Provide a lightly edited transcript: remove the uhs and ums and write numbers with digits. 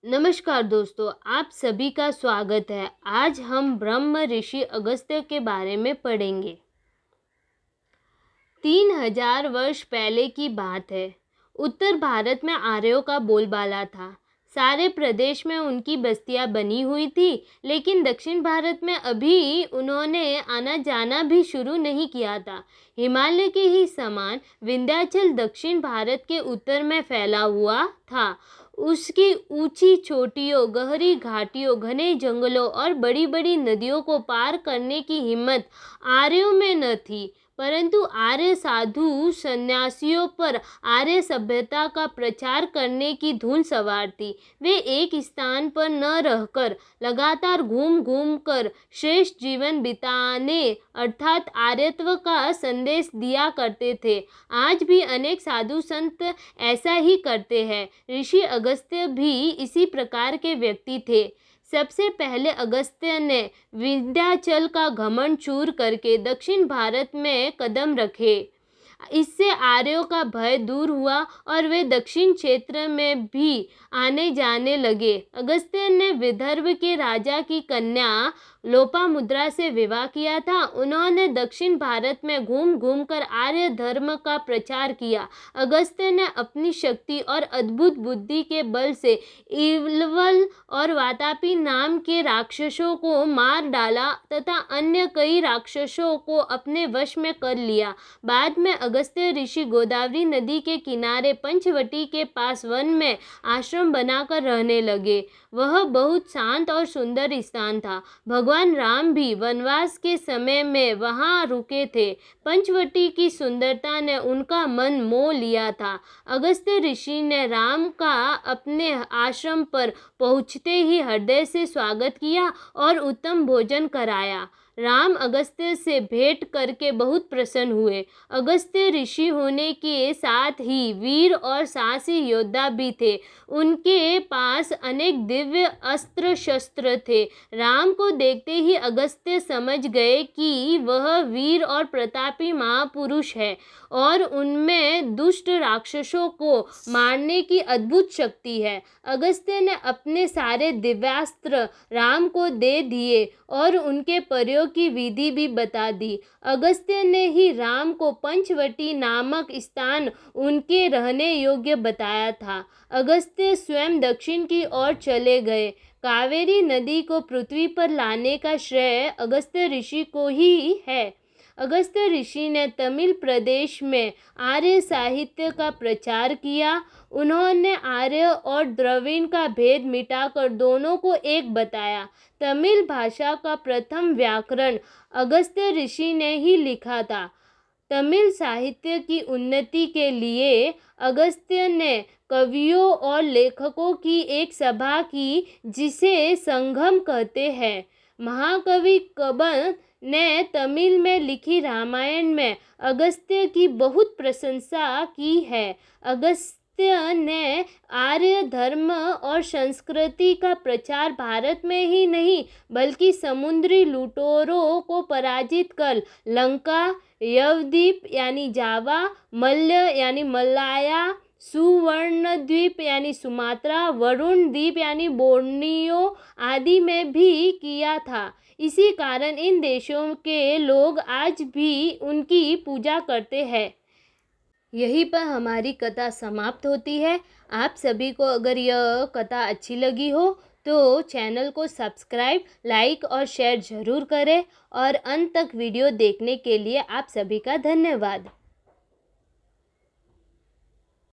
नमस्कार दोस्तों, आप सभी का स्वागत है। आज हम ब्रह्म ऋषि अगस्त्य के बारे में पढ़ेंगे। 3000 वर्ष पहले की बात है। उत्तर भारत में आर्यों का बोलबाला था। सारे प्रदेश में उनकी बस्तियां बनी हुई थी, लेकिन दक्षिण भारत में अभी उन्होंने आना जाना भी शुरू नहीं किया था। हिमालय के ही समान विंध्याचल दक्षिण भारत के उत्तर में फैला हुआ था। उसकी ऊंची चोटियों, गहरी घाटियों, घने जंगलों और बड़ी बड़ी नदियों को पार करने की हिम्मत आर्यों में न थी, परंतु आर्य साधु सन्यासियों पर आर्य सभ्यता का प्रचार करने की धुन सवार थी। वे एक स्थान पर न रहकर लगातार घूम घूम कर श्रेष्ठ जीवन बिताने अर्थात आर्यत्व का संदेश दिया करते थे। आज भी अनेक साधु संत ऐसा ही करते हैं। ऋषि अगस्त्य भी इसी प्रकार के व्यक्ति थे। सबसे पहले अगस्त्य ने विंध्याचल का घमंड चूर करके दक्षिण भारत में कदम रखे। इससे आर्यों का भय दूर हुआ और वे दक्षिण क्षेत्र में भी आने जाने लगे। अगस्त्य ने विदर्भ के राजा की कन्या लोपामुद्रा से विवाह किया था। उन्होंने दक्षिण भारत में घूम घूम कर आर्य धर्म का प्रचार किया। अगस्त्य ने अपनी शक्ति और अद्भुत बुद्धि के बल से इलवल और वातापी नाम के राक्षसों को मार डाला तथा अन्य कई राक्षसों को अपने वश में कर लिया। बाद में अगस्त्य ऋषि गोदावरी नदी के किनारे पंचवटी के पास वन में आश्रम बनाकर रहने लगे। वह बहुत शांत और सुंदर स्थान था। भगवान राम भी वनवास के समय में वहां रुके थे। पंचवटी की सुंदरता ने उनका मन मोह लिया था। अगस्त्य ऋषि ने राम का अपने आश्रम पर पहुंचते ही हृदय से स्वागत किया और उत्तम भोजन कराया। राम अगस्त्य से भेंट करके बहुत प्रसन्न हुए। अगस्त्य ऋषि होने के साथ ही वीर और साहसी योद्धा भी थे। उनके पास अनेक दिव्य अस्त्र शस्त्र थे। राम को देखते ही अगस्त्य समझ गए कि वह वीर और प्रतापी महापुरुष है और उनमें दुष्ट राक्षसों को मारने की अद्भुत शक्ति है। अगस्त्य ने अपने सारे दिव्यास्त्र राम को दे दिए और उनके प्रयोग की विधि भी बता दी। अगस्त्य ने ही राम को पंचवटी नामक स्थान उनके रहने योग्य बताया था। अगस्त्य स्वयं दक्षिण की ओर चले गए। कावेरी नदी को पृथ्वी पर लाने का श्रेय अगस्त्य ऋषि को ही है। अगस्त्य ऋषि ने तमिल प्रदेश में आर्य साहित्य का प्रचार किया। उन्होंने आर्य और द्रविड़ का भेद मिटाकर दोनों को एक बताया। तमिल भाषा का प्रथम व्याकरण अगस्त्य ऋषि ने ही लिखा था। तमिल साहित्य की उन्नति के लिए अगस्त्य ने कवियों और लेखकों की एक सभा की, जिसे संगम कहते हैं। महाकवि कबन ने तमिल में लिखी रामायण में अगस्त्य की बहुत प्रशंसा की है। अगस्त्य ने आर्य धर्म और संस्कृति का प्रचार भारत में ही नहीं बल्कि समुद्री लुटेरों को पराजित कर लंका, यवद्वीप यानी जावा, मल्य यानी मलाया, सुवर्णद्वीप यानी सुमात्रा, वरुण द्वीप यानी बोर्नियो आदि में भी किया था। इसी कारण इन देशों के लोग आज भी उनकी पूजा करते हैं। यहीं पर हमारी कथा समाप्त होती है। आप सभी को अगर यह कथा अच्छी लगी हो तो चैनल को सब्सक्राइब, लाइक और शेयर ज़रूर करें और अंत तक वीडियो देखने के लिए आप सभी का धन्यवाद।